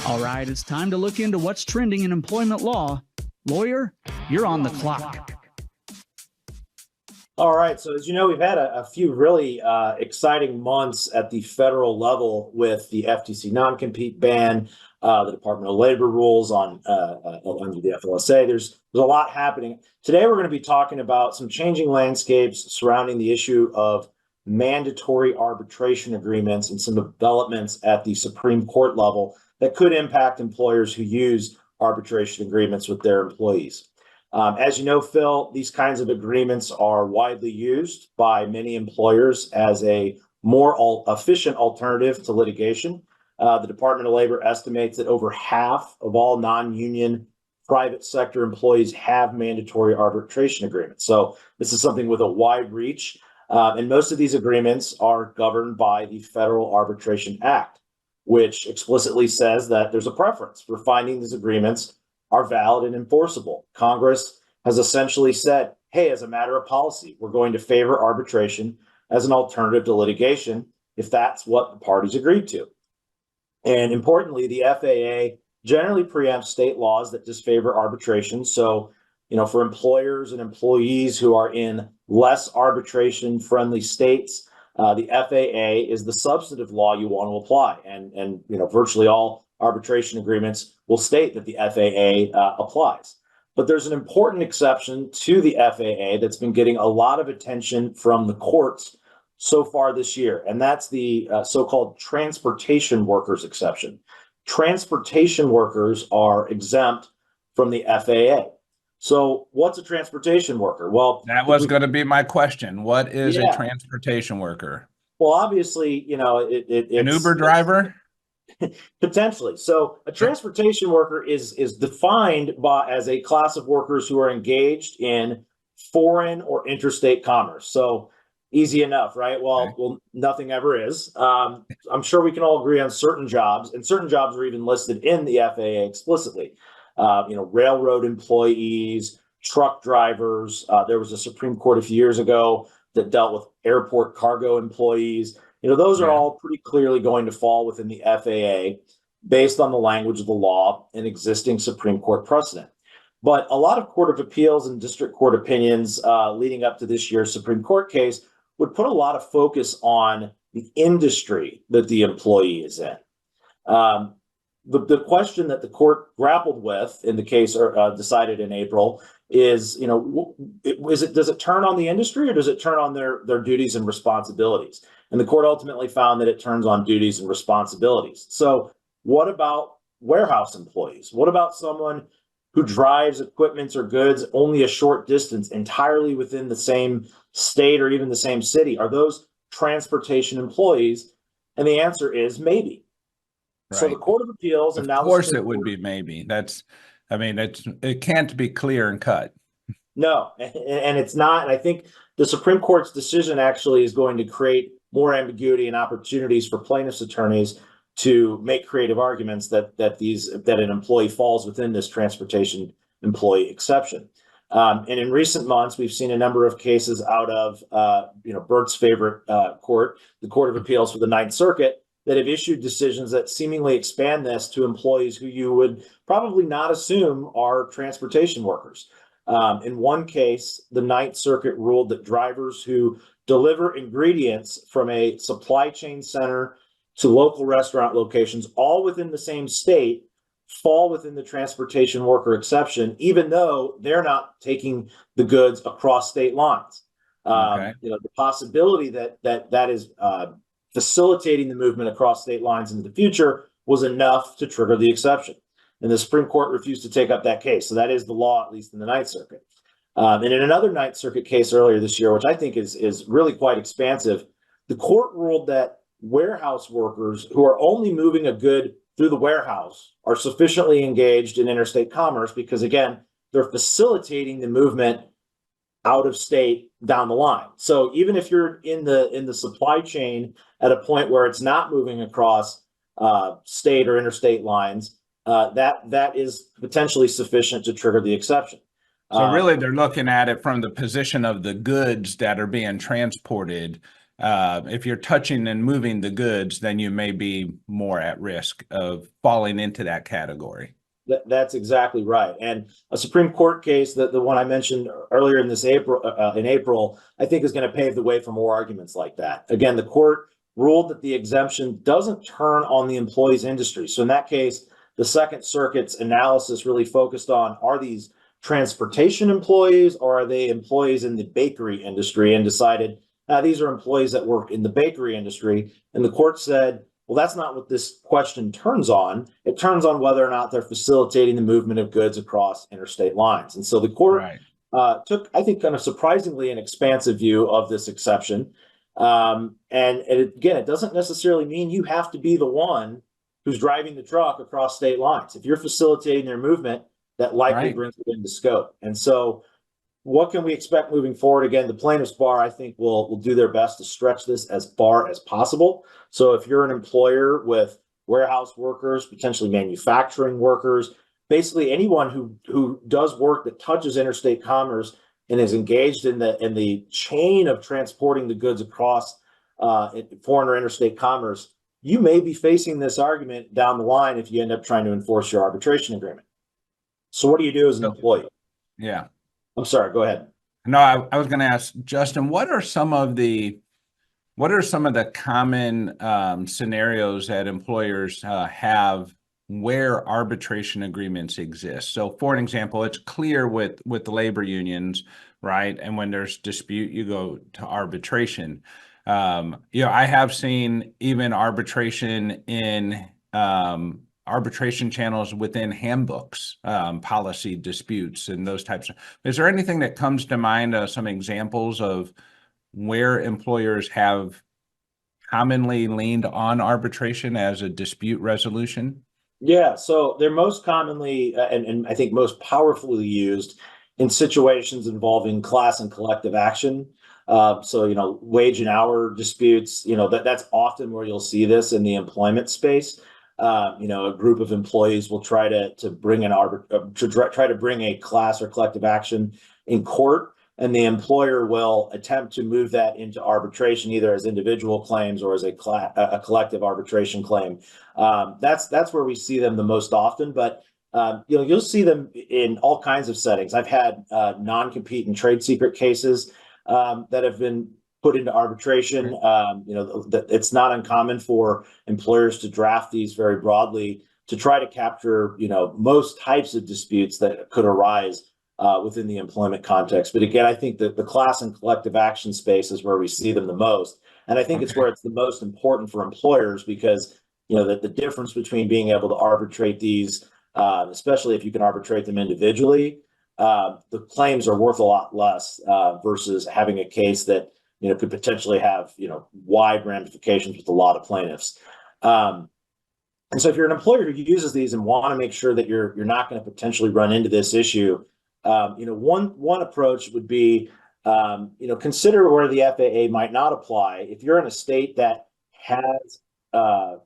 All right, it's time to look into what's trending in employment law. Lawyer, you're on the clock. All right. So as you know, we've had a few really exciting months at the federal level with the FTC non-compete ban, the Department of Labor rules on under the FLSA. There's a lot happening. Today, we're going to be talking about some changing landscapes surrounding the issue of mandatory arbitration agreements and some developments at the Supreme Court level that could impact employers who use arbitration agreements with their employees. As you know, Phil, these kinds of agreements are widely used by many employers as a more efficient alternative to litigation. The Department of Labor estimates that over half of all non-union private sector employees have mandatory arbitration agreements. So this is something with a wide reach. And most of these agreements are governed by the Federal Arbitration Act, which explicitly says that there's a preference for finding these agreements are valid and enforceable. Congress has essentially said, hey, as a matter of policy, we're going to favor arbitration as an alternative to litigation if that's what the parties agreed to. And importantly, the FAA generally preempts state laws that disfavor arbitration. So, for employers and employees who are in less arbitration-friendly states, the FAA is the substantive law you want to apply. And virtually all arbitration agreements will state that the FAA applies. But there's an important exception to the FAA that's been getting a lot of attention from the courts so far this year, and that's the so-called transportation workers exception. Transportation workers are exempt from the FAA. So what's a transportation worker? Well, that was going to be my question. What is a transportation worker? Well, obviously, it's an Uber driver. Potentially. So a transportation worker is defined as a class of workers who are engaged in foreign or interstate commerce. So easy enough, right? Well, nothing ever is. I'm sure we can all agree on certain jobs, and certain jobs are even listed in the FAA explicitly. Railroad employees, truck drivers. There was a Supreme Court a few years ago that dealt with airport cargo employees. Those are all pretty clearly going to fall within the FAA based on the language of the law and existing Supreme Court precedent. But a lot of Court of Appeals and district court opinions leading up to this year's Supreme Court case would put a lot of focus on the industry that the employee is in. The question that the court grappled with in the case decided in April is, does it turn on the industry or does it turn on their duties and responsibilities? And the court ultimately found that it turns on duties and responsibilities. So what about warehouse employees? What about someone who drives equipment or goods only a short distance entirely within the same state or even the same city? Are those transportation employees? And the answer is maybe. Right. So the Court of Appeals, and now of course it would be maybe. It can't be clear and cut. No, and it's not. And I think the Supreme Court's decision actually is going to create more ambiguity and opportunities for plaintiffs' attorneys to make creative arguments that an employee falls within this transportation employee exception. And in recent months, we've seen a number of cases out of Bert's favorite court, the Court of Appeals for the Ninth Circuit, that have issued decisions that seemingly expand this to employees who you would probably not assume are transportation workers. In one case, the Ninth Circuit ruled that drivers who deliver ingredients from a supply chain center to local restaurant locations, all within the same state, fall within the transportation worker exception, even though they're not taking the goods across state lines. The possibility that is facilitating the movement across state lines into the future was enough to trigger the exception. And the Supreme Court refused to take up that case. So that is the law, at least in the Ninth Circuit. And in another Ninth Circuit case earlier this year, which I think is really quite expansive, the court ruled that warehouse workers who are only moving a good through the warehouse are sufficiently engaged in interstate commerce because, again, they're facilitating the movement out of state down the line. So even if you're in the supply chain at a point where it's not moving across state or interstate lines, that is potentially sufficient to trigger the exception. So really, they're looking at it from the position of the goods that are being transported if you're touching and moving the goods, then you may be more at risk of falling into that category. That's exactly right. And a Supreme Court case, the one I mentioned earlier in April, I think is going to pave the way for more arguments like that. Again, the court ruled that the exemption doesn't turn on the employee's industry. So in that case, the Second Circuit's analysis really focused on, are these transportation employees or are they employees in the bakery industry, and decided these are employees that work in the bakery industry. And the court said, well, that's not what this question turns on. It turns on whether or not they're facilitating the movement of goods across interstate lines. And so the court took, I think, kind of surprisingly an expansive view of this exception. And again, it doesn't necessarily mean you have to be the one who's driving the truck across state lines. If you're facilitating their movement, that likely brings it into scope. And so what can we expect moving forward? Again, the plaintiffs' bar, I think, will do their best to stretch this as far as possible. So if you're an employer with warehouse workers, potentially manufacturing workers, basically anyone who does work that touches interstate commerce and is engaged in the chain of transporting the goods across foreign or interstate commerce, you may be facing this argument down the line if you end up trying to enforce your arbitration agreement. So what do you do as an employee? Yeah. I'm sorry, go ahead. No, I was going to ask Justin, what are some of the common scenarios that employers have where arbitration agreements exist? So for an example, it's clear with the labor unions, right? And when there's dispute, you go to arbitration. I have seen even arbitration in arbitration channels within handbooks, policy disputes, and those types of. Is there anything that comes to mind, some examples of where employers have commonly leaned on arbitration as a dispute resolution? Yeah, so they're most commonly and I think most powerfully used in situations involving class and collective action. So, wage and hour disputes, that's often where you'll see this in the employment space. A group of employees will try to bring try to bring a class or collective action in court, and the employer will attempt to move that into arbitration, either as individual claims or as a collective arbitration claim. That's where we see them the most often, but you'll see them in all kinds of settings. I've had non-compete and trade secret cases that have been put into arbitration. It's not uncommon for employers to draft these very broadly to try to capture, most types of disputes that could arise within the employment context. But again, I think that the class and collective action space is where we see them the most. And I think it's where it's the most important for employers, because, the difference between being able to arbitrate these, especially if you can arbitrate them individually, the claims are worth a lot less versus having a case that could potentially have, wide ramifications with a lot of plaintiffs. And so if you're an employer who uses these and want to make sure that you're not going to potentially run into this issue, one approach would be, consider where the FAA might not apply. If you're in a state that has a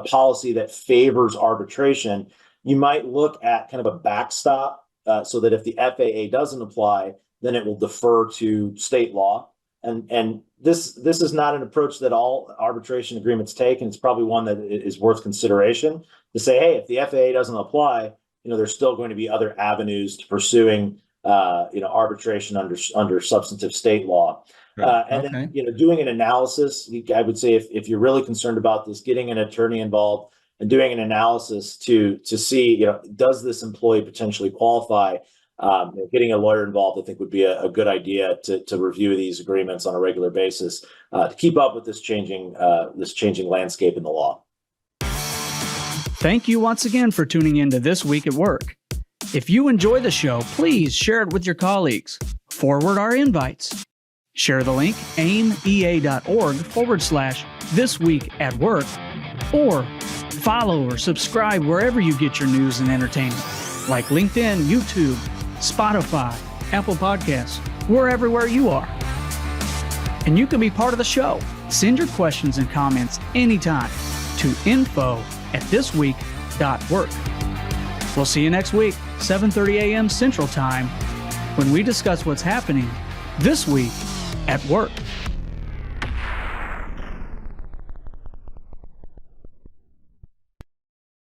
policy that favors arbitration, you might look at kind of a backstop so that if the FAA doesn't apply, then it will defer to state law. And this is not an approach that all arbitration agreements take, and it's probably one that is worth consideration to say, hey, if the FAA doesn't apply, there's still going to be other avenues to pursuing, arbitration under substantive state law. Then, doing an analysis, I would say if you're really concerned about this, getting an attorney involved and doing an analysis to see, does this employee potentially qualify? Getting a lawyer involved, I think, would be a good idea to review these agreements on a regular basis to keep up with this changing landscape in the law. Thank you once again for tuning in to This Week at Work. If you enjoy the show, please share it with your colleagues. Forward our invites. Share the link aimea.org/This Week at Work, or follow or subscribe wherever you get your news and entertainment, like LinkedIn, YouTube, Spotify, Apple Podcasts. We're everywhere you are. And you can be part of the show. Send your questions and comments anytime to info@thisweek.work. We'll see you next week, 7:30 a.m. Central Time, when we discuss what's happening this week at work.